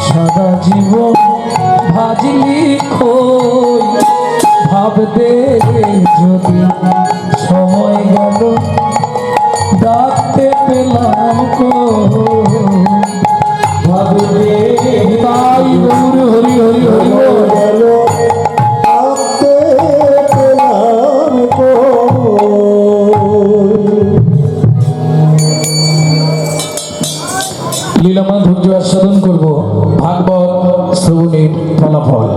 সারা জীবন ভাজলি খই, ভাবতে যদি সময় গেল ডাকতে পেলাম কই। ভাবতে তাই গৌর হরি হরি হরি বল। গেল আপতে পেলাম লীলামাধুর্য আস্বাদন করব ভাগবত শ্রবণের ফলাফল।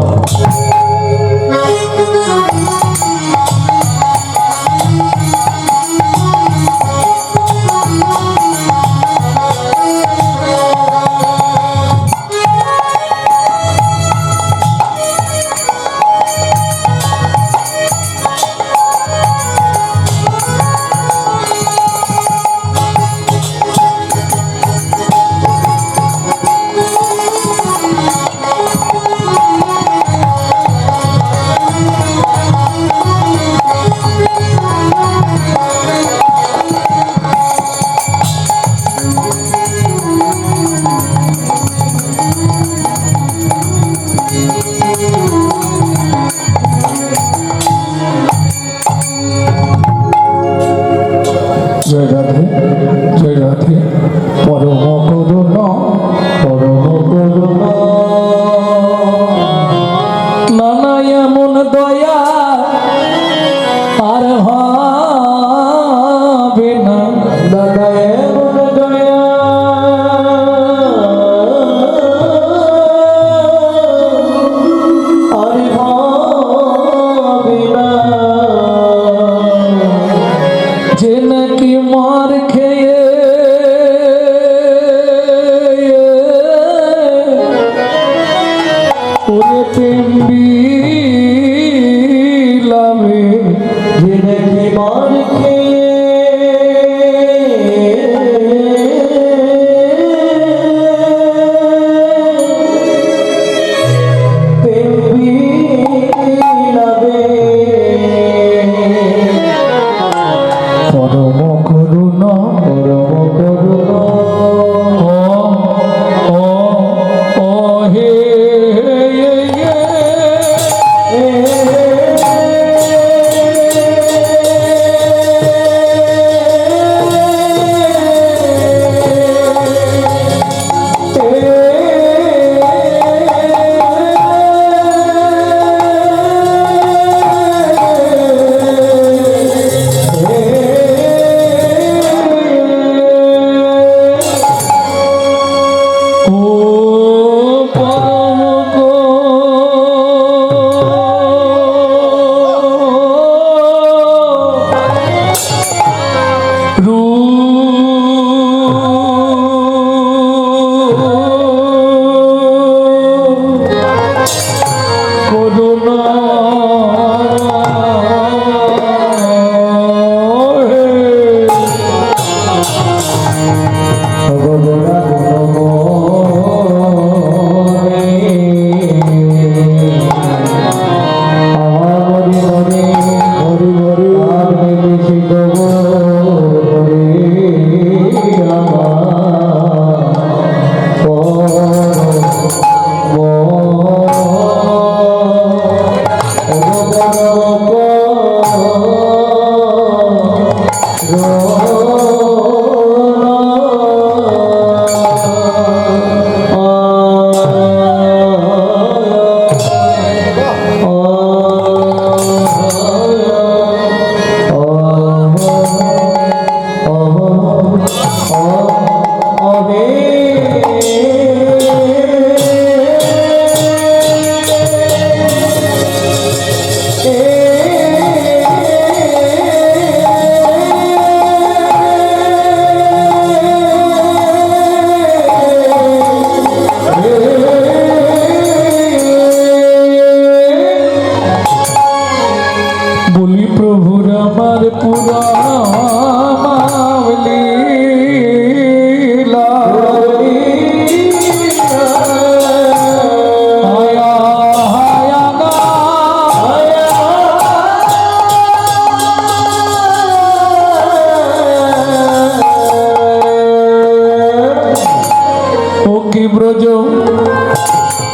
কি ব্রজ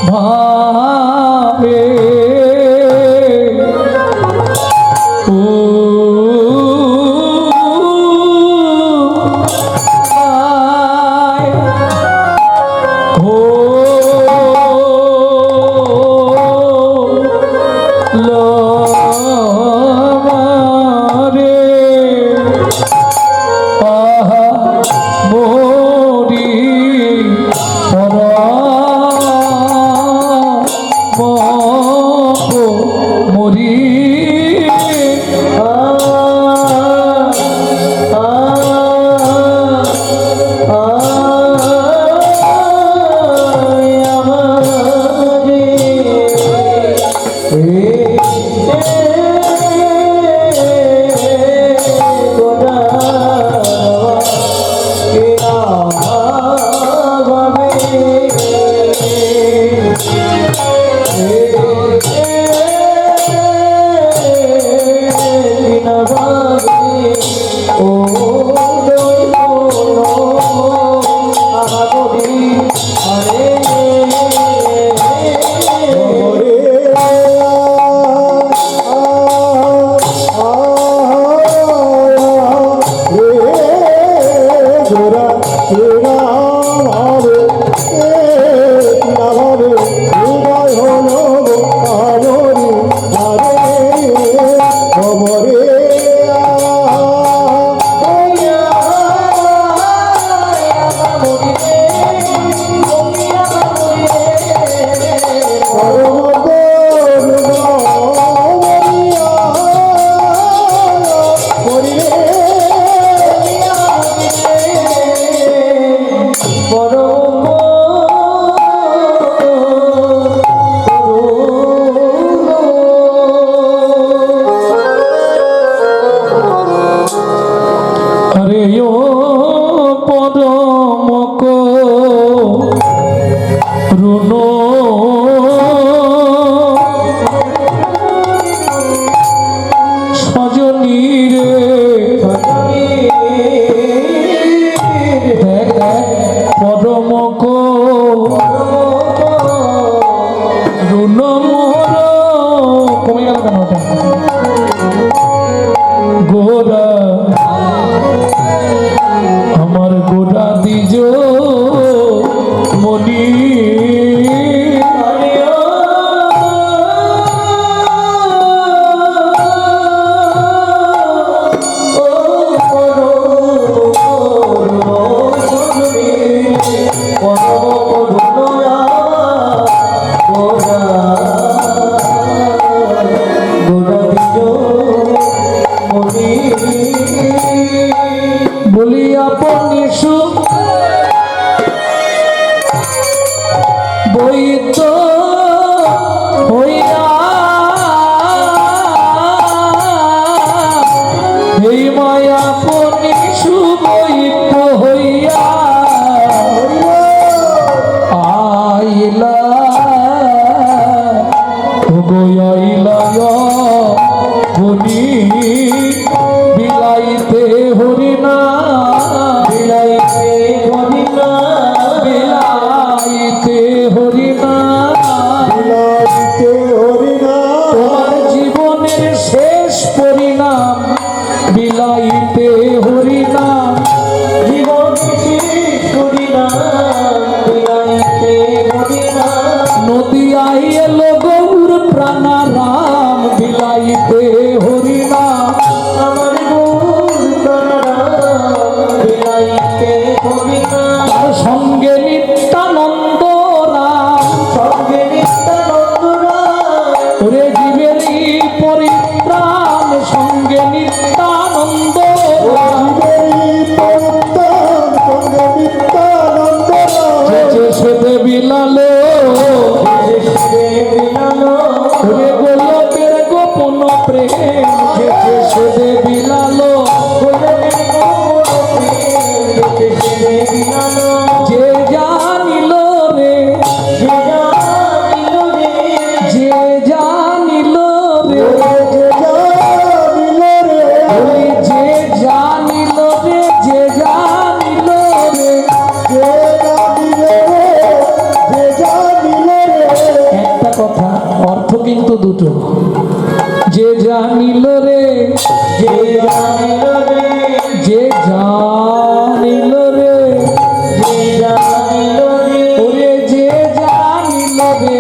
ভাবে ও আয়, ও লবারে আহা মোরি মরি আরে ও পরমক রুন সজনী রে দেখ পরমক রুন মোর কমে গেল কেন ওটা গোরা আমার গোরা দিজ মনি বলি আপনি সুখ বৈত হইয়া এই মায়া আপনি সুবৈত হইয়া আইলা গইলা গুনি বিলাইতে হরিনা বিলাইতে হরিনা বিলাইতে হরিনা বিলাইতে হরিনা তোমার জীবনের শেষ পরিণাম বিলাইতে হরিনাম জীবনের শেষ পরিণাম বিলাইতে হরিনাম নদী আইল গৌর প্রাণারাম বিলাইতে হরিনাম আমার গৌর প্রাণারাম বিলাইতে হরিনাম তার সঙ্গে নিত্যানন্দ রাম সঙ্গে নিত্যানন্দ রাম ওরে জীবেরই পরিত্রাণ সঙ্গে নিত্যানন্দ রাম সেতে বিলালো ওরে গোলকের গোপন প্রেম সেতে বিলালো যে জানিল রে যে জানিল রে ওই যে জানিল রে যে জানিল রে দুটো। যে জানিল রে, যে জানিল রে, যে জানিল রে, যে জানিল রে, ওরে যে জানিল রে,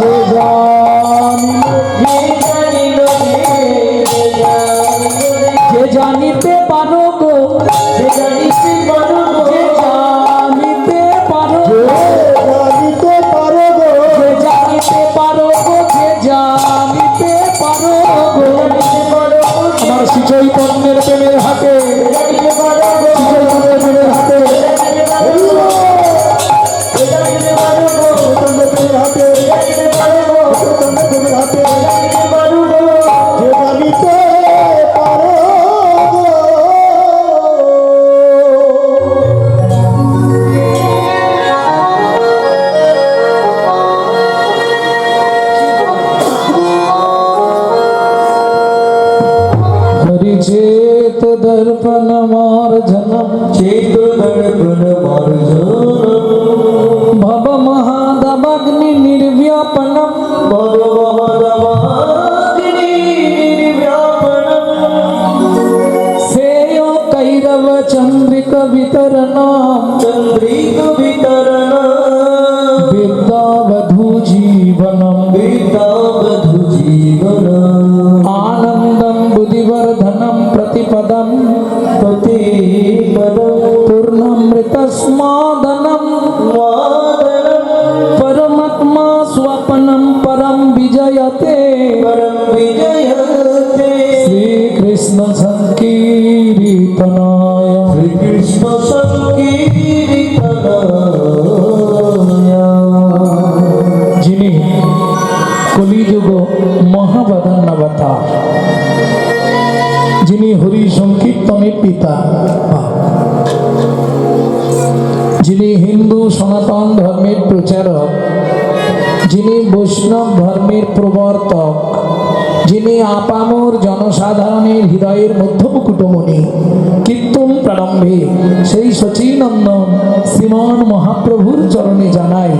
যে জানিল, যে জানিল রে, যে জানিল রে, যে জানিতে পারো গো, যে জানিতে পারো গো, যে জানিতে পারো গো, জানিতে পারো গো, যে জানিতে পারো গো, যে জানিতে পারো গো। জানিতে পারো গো, আমার শ্রী চৈতন্যের প্রেমের হাতে, জানিতে পারো গো, শ্রী চৈতন্যের প্রেমের হাতে, জানিতে পারো গো, জানিতে পারো গো, চন্দ্রের হাতে, জানিতে পারো গো, চন্দ্রের হাতে, জানিতে পারো গো, যে জানিতে পারো গো। हरि चेत दर्पण मार्जनम चेत दर्पण मार्जनम भव महादमग्नि निर्व्यापनम भगवदवाग्नि निर्व्यापनम सेयो कैरव चंद्रिक वितरणम चंद्रिक वितरणम विद्यावधू जीवनम विद्यावधू जीवनम आनंदम बुद्धिवर्धनम प्रतिपदम प्रतिपदम पूर्णामृतस्मादनम वादनम परमात्मा स्वपनम परम विजयते परम विजयते श्री कृष्ण संकीर्तनाय श्री कृष्ण संकीर्तनाय যিনি কলিযুগ মহাবদান্নবতার, যিনি হরি সংকীর্তনের পিতা, যিনি হিন্দু সনাতন ধর্মের প্রচারক, যিনি বৈষ্ণব ধর্মের প্রবর্তক, যিনি আপামর জনসাধারণের হৃদয়ের মধ্যমকুটমণি, কীর্তন প্রারম্ভে সেই সচিনন্দন শ্রীমান মহাপ্রভুর চরণে জানাই